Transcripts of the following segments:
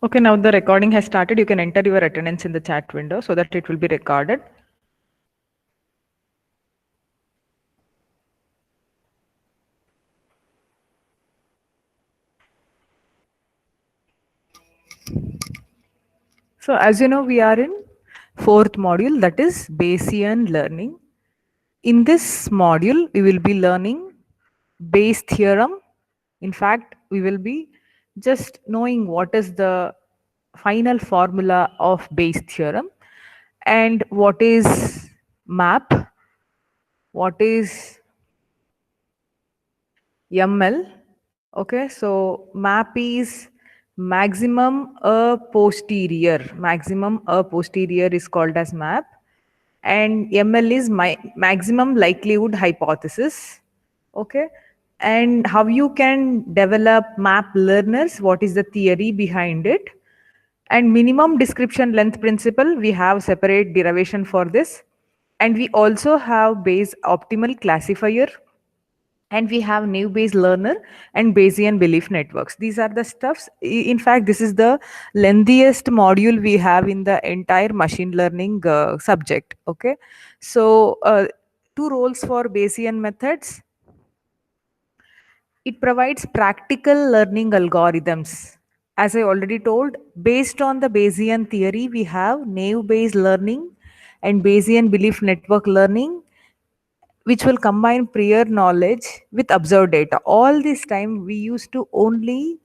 Okay, now the recording has started. You can enter your attendance in the chat window so that it will be recorded. So as you know, we are in fourth module, that is Bayesian learning. In this module, we will be learning Bayes theorem. In fact, we will be just knowing what is the final formula of Bayes theorem and what is map, what is ML. Okay, so map is maximum a posterior. Maximum a posterior is called as map, and ML is my maximum likelihood hypothesis. Okay, and how you can develop map learners? What is the theory behind it? And minimum description length principle, we have separate derivation for this, and we also have Bayes optimal classifier, and we have new Bayes learner and Bayesian belief networks. These are the stuffs. In fact, this is the lengthiest module we have in the entire machine learning subject. Okay, so two roles for Bayesian methods. It provides practical learning algorithms. As I already told, based on the Bayesian theory, we have naive Bayes learning and Bayesian belief network learning, which will combine prior knowledge with observed data. All this time we used to only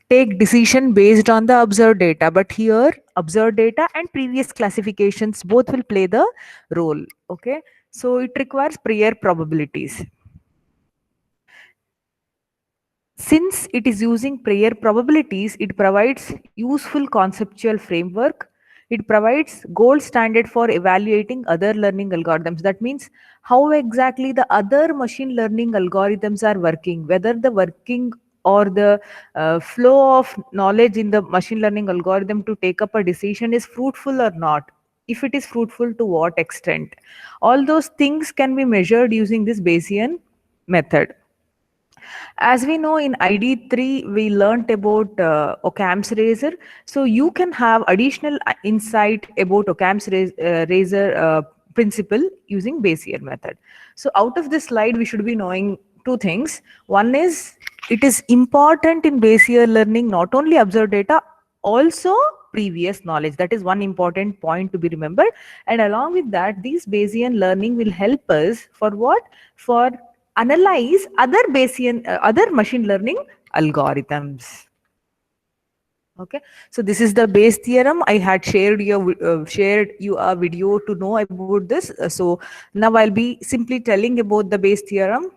take decision based on the observed data, but here observed data and previous classifications both will play the role. Okay, so it requires prior probabilities. Since it is using prior probabilities, it provides useful conceptual framework. It provides gold standard for evaluating other learning algorithms. That means how exactly the other machine learning algorithms are working, whether the working or the flow of knowledge in the machine learning algorithm to take up a decision is fruitful or not. If it is fruitful, to what extent? All those things can be measured using this Bayesian method. As we know, in ID3, we learnt about Occam's razor. So you can have additional insight about Occam's razor principle using Bayesian method. So out of this slide, we should be knowing two things. One is it is important in Bayesian learning, not only observed data, also previous knowledge. That is one important point to be remembered. And along with that, these Bayesian learning will help us for what? For analyze other Bayesian, other machine learning algorithms. Okay, so this is the Bayes theorem. I had shared you a video to know about this. So now I'll be simply telling about the Bayes theorem.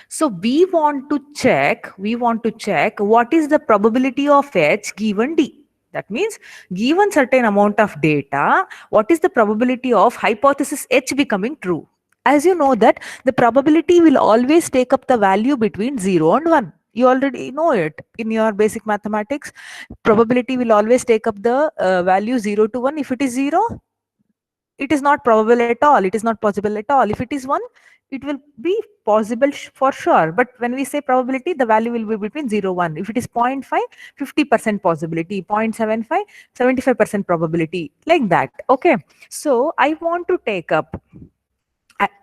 So we want to check what is the probability of H given D. That means given certain amount of data, what is the probability of hypothesis H becoming true? As you know that the probability will always take up the value between 0 and 1. You already know it in your basic mathematics. Probability will always take up the value 0 to 1. If it is 0, it is not probable at all. It is not possible at all. If it is 1, it will be possible for sure. But when we say probability, the value will be between 0 1. If it is 0.5, 50% possibility, 0.75, 75% probability, like that. Okay, so I want to take up,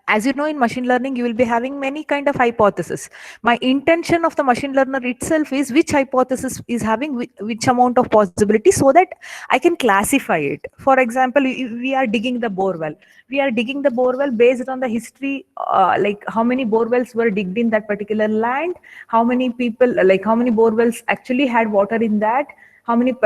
as you know, in machine learning you will be having many kind of hypotheses. My intention of the machine learner itself is which hypothesis is having which amount of possibility, so that I can classify it. For example, we are digging the bore well. We are digging the bore well based on the history, like how many bore wells were digged in that particular land, how many people, like how many bore wells actually had water in that, how much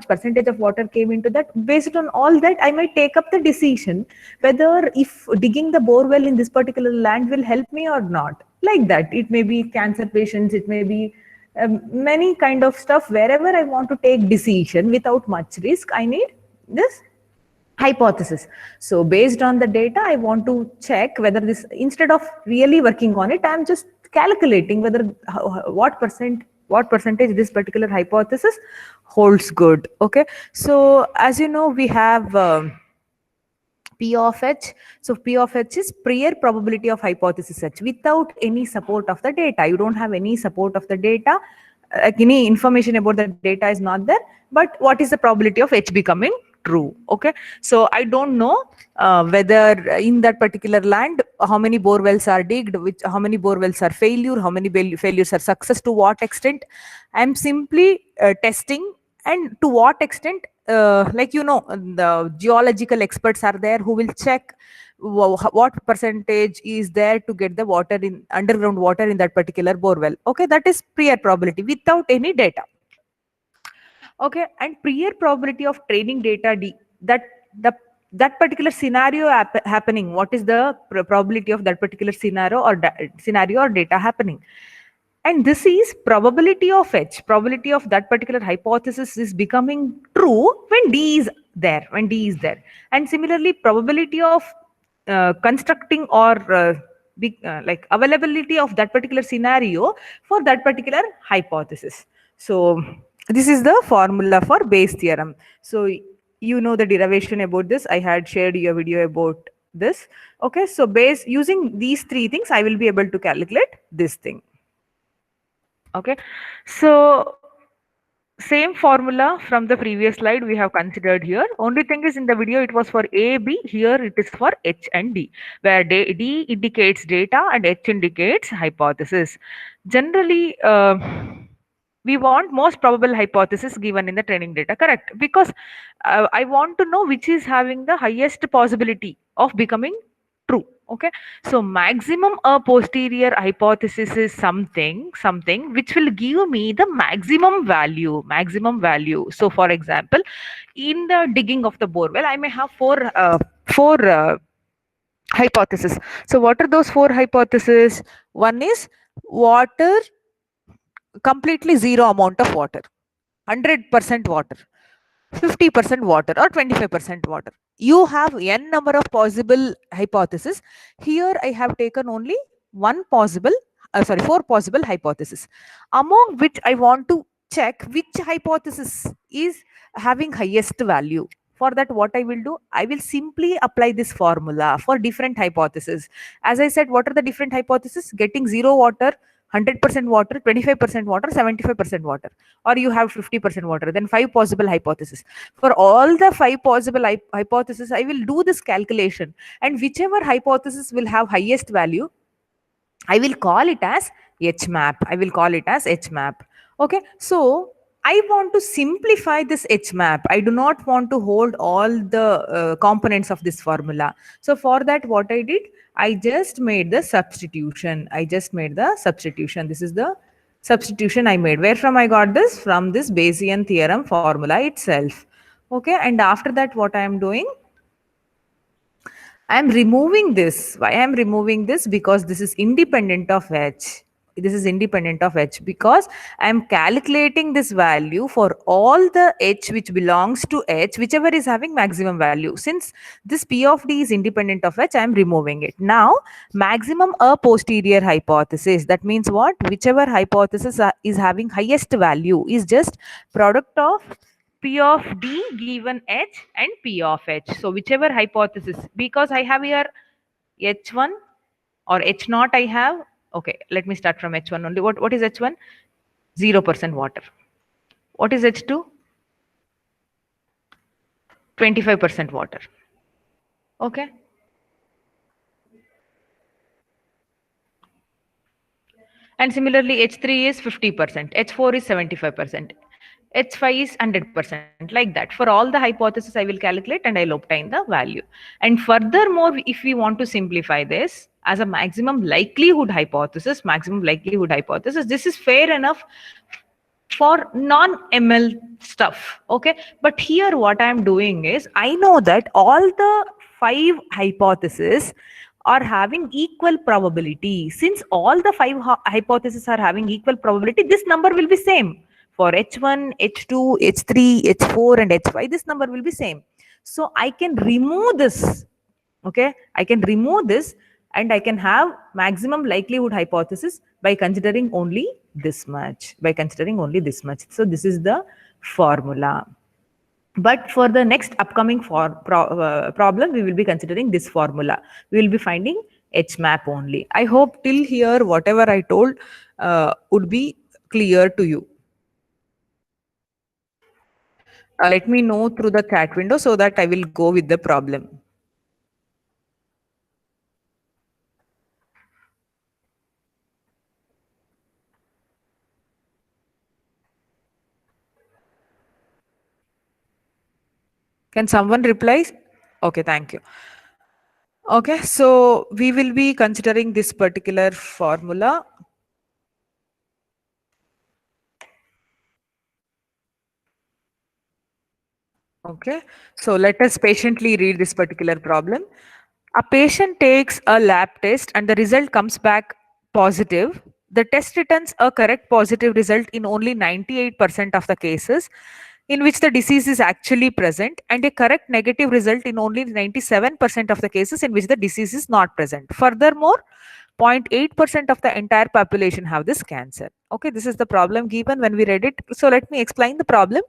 percentage of water came into that. Based on all that, I might take up the decision whether if digging the bore well in this particular land will help me or not. Like that, it may be cancer patients, it may be many kind of stuff. Wherever I want to take decision without much risk, I need this hypothesis. So based on the data, I want to check whether this, instead of really working on it, I'm just calculating whether what percentage this particular hypothesis holds good. Okay, so as you know, we have P of H. So P of H is prior probability of hypothesis H without any support of the data. You don't have any support of the data. like any information about the data is not there, but what is the probability of H becoming true? Okay, so I don't know whether in that particular land how many bore wells are digged, which how many bore wells are failure, how many failures are success, to what extent. I'm simply testing, and to what extent, like the geological experts are there who will check what percentage is there to get the water in underground water in that particular bore well. Okay, that is prior probability without any data. Okay, and prior probability of training data that the that particular scenario happening, what is the probability of that particular scenario or data happening? And this is probability of H, probability of that particular hypothesis is becoming true when D is there, And similarly, probability of constructing or like availability of that particular scenario for that particular hypothesis. So this is the formula for Bayes theorem. So you know the derivation about this. I had shared you a video about this. Okay, so Bayes, using these three things, I will be able to calculate this thing. Okay, so same formula from the previous slide we have considered here. Only thing is, in the video it was for A, B. Here it is for H and D, where D indicates data and H indicates hypothesis. Generally, we want most probable hypothesis given in the training data, correct? Because I want to know which is having the highest possibility of becoming true. Okay, so maximum a posterior hypothesis is something which will give me the maximum value. So for example, in the digging of the borewell, I may have four hypotheses. So what are those four hypotheses? One is water, completely zero amount of water, 100% water, 50% water, or 25% water. You have n number of possible hypotheses. Here I have taken only four possible hypotheses, among which I want to check which hypothesis is having highest value. For that, what I will do, I will simply apply this formula for different hypotheses. As I said, what are the different hypotheses? Getting zero water, 100% water, 25% water, 75% water, or you have 50% water. Then five possible hypotheses. For all the five possible hypotheses, I will do this calculation, and whichever hypothesis will have highest value, I will call it as H map. Okay, so I want to simplify this H map. I do not want to hold all the components of this formula. So for that, what I did, I just made the substitution. This is the substitution I made. Where from I got this? From this Bayesian theorem formula itself. Okay, and after that, what I am doing? I am removing this. Why I am removing this? Because this is independent of H. Because I am calculating this value for all the H which belongs to H, whichever is having maximum value. Since this P of D is independent of H, I am removing it. Now, maximum a posterior hypothesis. That means what? Whichever hypothesis is having highest value is just product of P of D given H and P of H. So whichever hypothesis, because I have here H1 or H0 I have. Okay, let me start from H1 only. What is H1? 0% water. What is H2? 25% water. Okay. And similarly, H3 is 50%, H4 is 75%. H5 is 100%, like that. For all the hypotheses, I will calculate and I'll obtain the value. And furthermore, if we want to simplify this as a maximum likelihood hypothesis, this is fair enough for non-ML stuff. Okay, but here what I am doing is, I know that all the five hypotheses are having equal probability. Since all the five hypotheses are having equal probability, this number will be same for H1, H2, H3, H4 and H5. This number will be same. So I can remove this. Okay, I can remove this and I can have maximum likelihood hypothesis by considering only this much. So this is the formula. But for the next upcoming problem, we will be considering this formula. We will be finding H map only. I hope till here whatever I told would be clear to you. Let me know through the chat window so that I will go with the problem. Can someone reply? Okay, thank you. Okay, so we will be considering this particular formula. Okay, so let us patiently read this particular problem. A patient takes a lab test and the result comes back positive. The test returns a correct positive result in only 98% of the cases in which the disease is actually present, and a correct negative result in only 97% of the cases in which the disease is not present. Furthermore, 0.8% of the entire population have this cancer. Okay, this is the problem given when we read it. So let me explain the problem.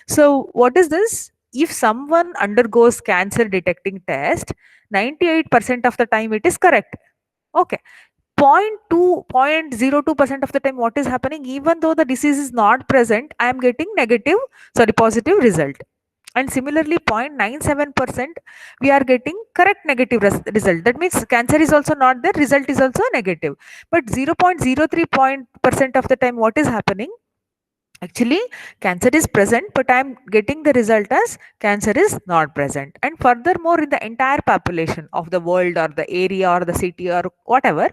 So what is this? If someone undergoes cancer detecting test, 98% of the time it is correct. Okay. 0.02% of the time what is happening, even though the disease is not present, I am getting positive result. And similarly 0.97% we are getting correct negative result. That means cancer is also not there, result is also negative. But 0.03% of the time what is happening, actually cancer is present but I am getting the result as cancer is not present. And furthermore, in the entire population of the world or the area or the city or whatever,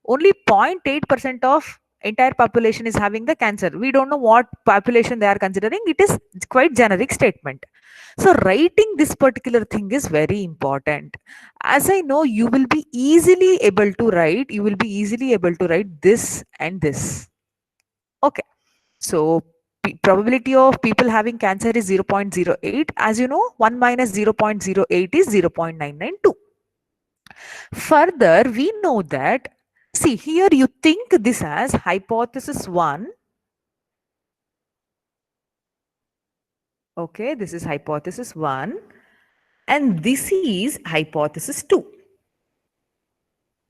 only 0.8% of entire population is having the cancer. We don't know what population they are considering. It is quite generic statement. So writing this particular thing is very important. As I know, you will be easily able to write, this and this. Okay. So probability of people having cancer is 0.08. As you know, 1 minus 0.08 is 0.992. Further, we know that, see here you think this as hypothesis 1. Okay, this is hypothesis 1 and this is hypothesis 2.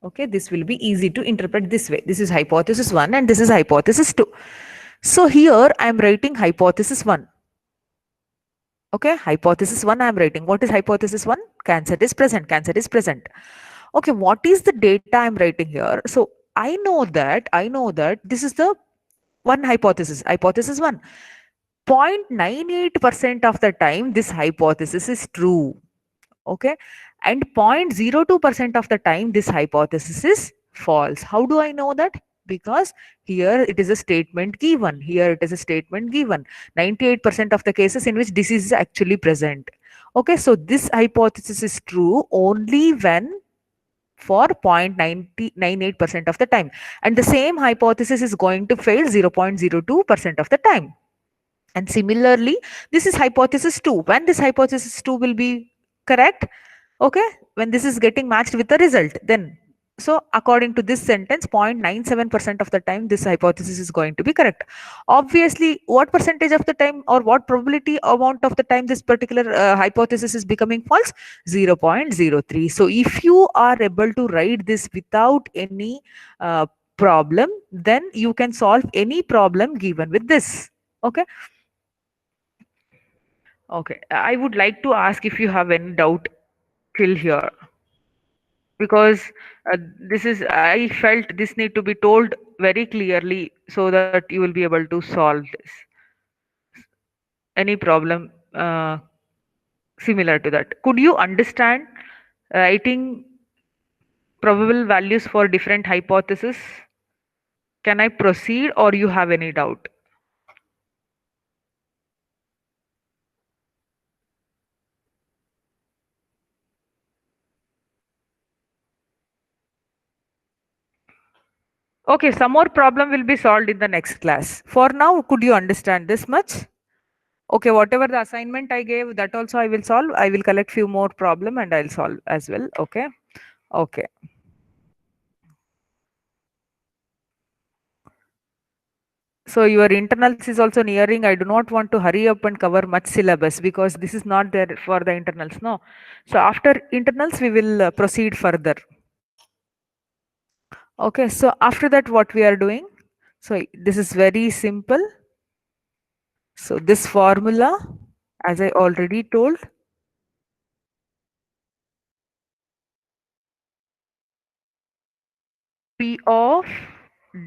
Okay, this will be easy to interpret this way. This is hypothesis 1 and this is hypothesis 2. So here I am writing hypothesis 1. Okay, hypothesis 1 I am writing. What is hypothesis 1? Cancer is present. Cancer is present. Okay, what is the data I am writing here? So I know that this is the one hypothesis. Hypothesis 1. 0.98% of the time this hypothesis is true. Okay, and 0.02% of the time this hypothesis is false. How do I know that? Because here it is a statement given, 98% of the cases in which disease is actually present. Okay, so this hypothesis is true only when for 0.98% of the time, and the same hypothesis is going to fail 0.02% of the time. And similarly, this is hypothesis 2. When this hypothesis 2 will be correct? Okay, when this is getting matched with the result, then so according to this sentence, 0.97% of the time this hypothesis is going to be correct. Obviously, what percentage of the time or what probability amount of the time this particular hypothesis is becoming false? 0.03. So if you are able to write this without any problem, then you can solve any problem given with this. Okay. Okay, I would like to ask if you have any doubt till here, because this is, I felt this need to be told very clearly so that you will be able to solve this. Any problem similar to that? Could you understand writing probable values for different hypotheses? Can I proceed or you have any doubt? Okay, some more problem will be solved in the next class. For now, could you understand this much? Okay, whatever the assignment I gave, that also I will solve. I will collect few more problem and I'll solve as well. Okay. Okay. So your internals is also nearing. I do not want to hurry up and cover much syllabus because this is not there for the internals. No. So after internals, we will proceed further. Okay. So after that, what we are doing? So this is very simple. So this formula as I already told, P of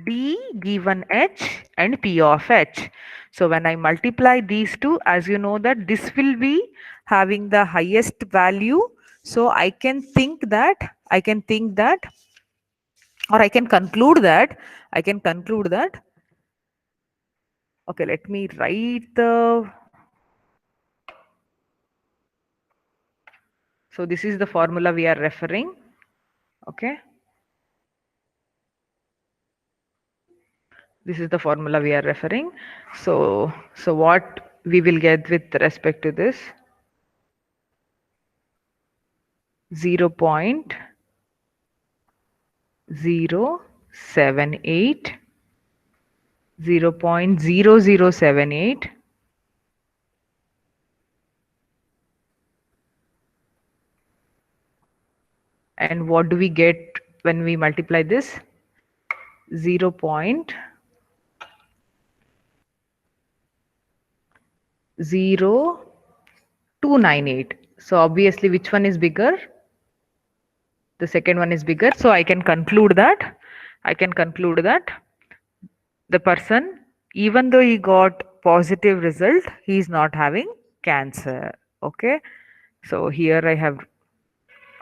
D given H and P of H. So when I multiply these two, as you know that this will be having the highest value. So I can think that, or I can conclude that, okay, let me write so this is the formula we are referring. Okay. This is the formula we are referring. So what we will get with respect to this 0.078, 0.0078, and what do we get when we multiply this? 0.0298. So obviously, which one is bigger? The second one is bigger. So I can conclude that the person, even though he got positive result, he is not having cancer. Okay. So here I have,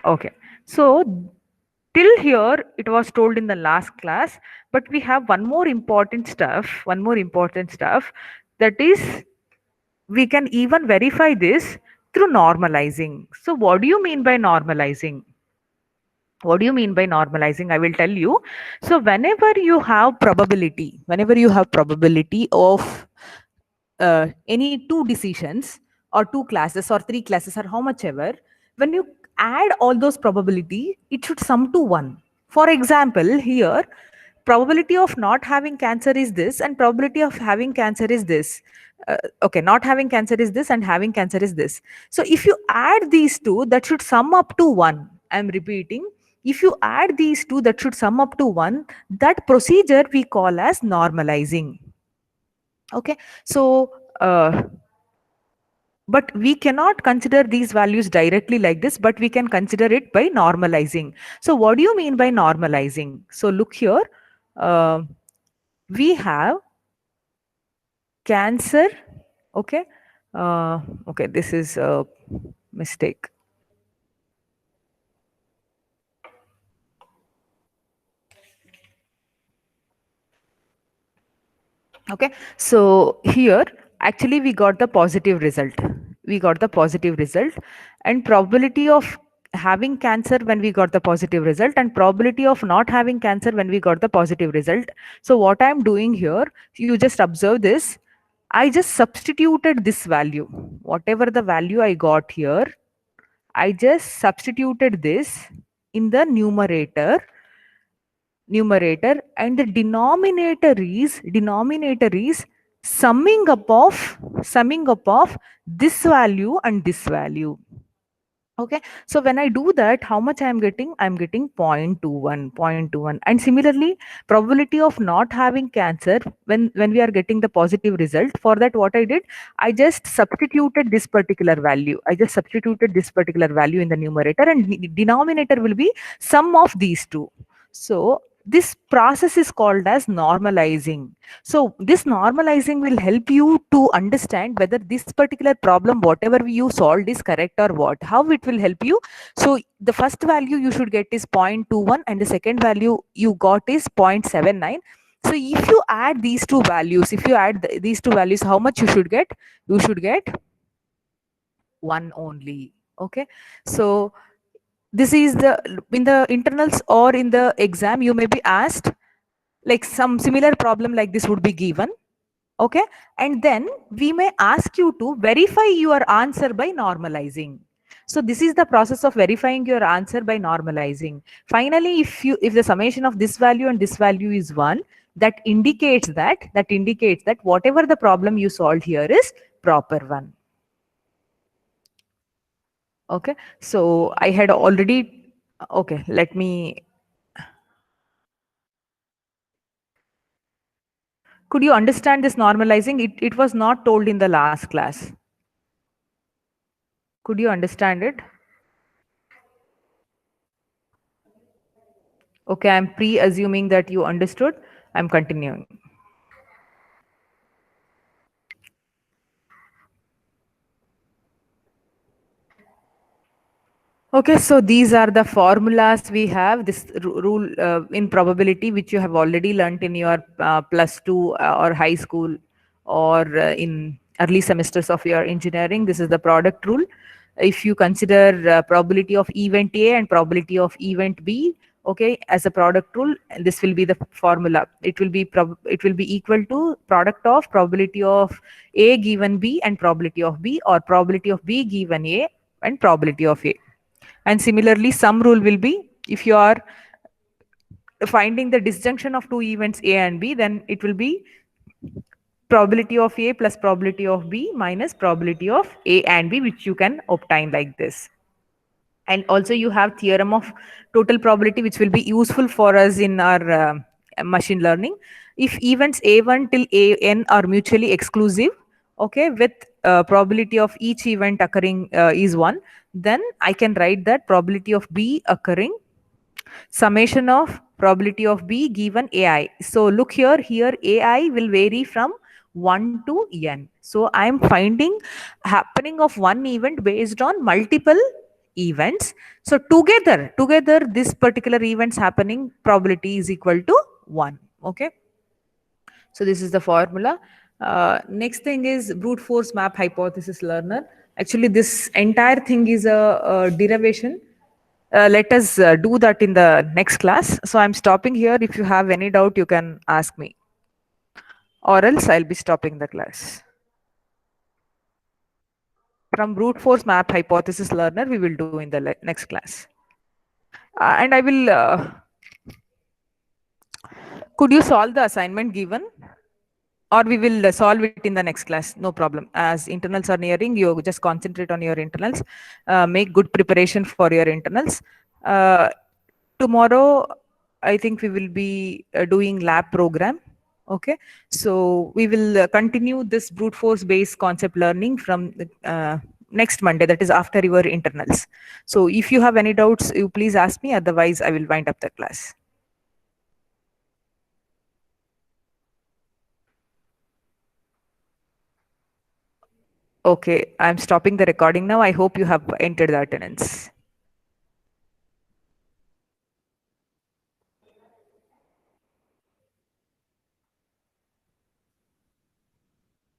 okay. So till here it was told in the last class, but we have one more important stuff, that is we can even verify this through normalizing. So what do you mean by normalizing? What do you mean by normalizing? I will tell you. So whenever you have probability of any two decisions or two classes or three classes or how much ever, when you add all those probability, it should sum to one. For example, here probability of not having cancer is this and probability of having cancer is this. Okay, not having cancer is this and having cancer is this. So if you add these two, that should sum up to one. I'm repeating, if you add these two, that should sum up to one. That procedure we call as normalizing. Okay. So but we cannot consider these values directly like this, but we can consider it by normalizing. So what do you mean by normalizing? So look here, uh, we have cancer. Okay. Okay, this is a mistake. Okay, so here actually we got the positive result. We got the positive result, and probability of having cancer when we got the positive result, and probability of not having cancer when we got the positive result. So what I'm doing here, you just observe this. I just substituted this value. Whatever the value I got here, I just substituted this in the numerator, and the denominator is summing up of this value and this value. Okay, so when I do that, how much I'm getting 0.21. And similarly, probability of not having cancer when we are getting the positive result, for that what I did, I just substituted this particular value in the numerator, and denominator will be sum of these two. So this process is called as normalizing. So this normalizing will help you to understand whether this particular problem, whatever you solved, is correct or what. How it will help you? So the first value you should get is 0.21 and the second value you got is 0.79. So if you add these two values, these two values, how much you should get? You should get one only. Okay. So this is the, in the internals or in the exam, you may be asked like some similar problem like this would be given. Okay, and then we may ask you to verify your answer by normalizing. So this is the process of verifying your answer by normalizing. Finally, if the summation of this value and this value is 1, that indicates that whatever the problem you solved here is proper one. Okay, so I had already, okay, let me, could you understand this normalizing? It was not told in the last class. Could you understand it? Okay, I'm pre-assuming that you understood. I'm continuing. Okay, so these are the formulas we have. This rule in probability, which you have already learnt in your plus two or high school or in early semesters of your engineering. This is the product rule. If you consider probability of event A and probability of event B, okay, as a product rule, and this will be the formula. It will be equal to product of probability of A given B and probability of B, or probability of B given A and probability of A. And similarly, some rule will be, if you are finding the disjunction of two events A and B, then it will be probability of A plus probability of B minus probability of A and B, which you can obtain like this. And also you have theorem of total probability, which will be useful for us in our machine learning. If events A1 till AN are mutually exclusive, okay, with probability of each event occurring is 1, then I can write that probability of B occurring summation of probability of B given AI. So look here AI will vary from 1 to n. So I am finding happening of one event based on multiple events. So together this particular events happening probability is equal to 1. Okay. So this is the formula. Next thing is brute force map hypothesis learner. Actually, this entire thing is a derivation. Let us do that in the next class. So I'm stopping here. If you have any doubt, you can ask me, or else I'll be stopping the class. From brute force map hypothesis learner, we will do in the next class. And I will. Could you solve the assignment given? Or we will solve it in the next class, no problem. As internals are nearing, you just concentrate on your internals, make good preparation for your internals. uh, Tomorrow I think we will be doing lab program. Okay, so we will continue this brute force based concept learning from next Monday, that is after your internals. So if you have any doubts, you please ask me, otherwise I will wind up the class. Okay, I'm stopping the recording now. I hope you have entered the attendance.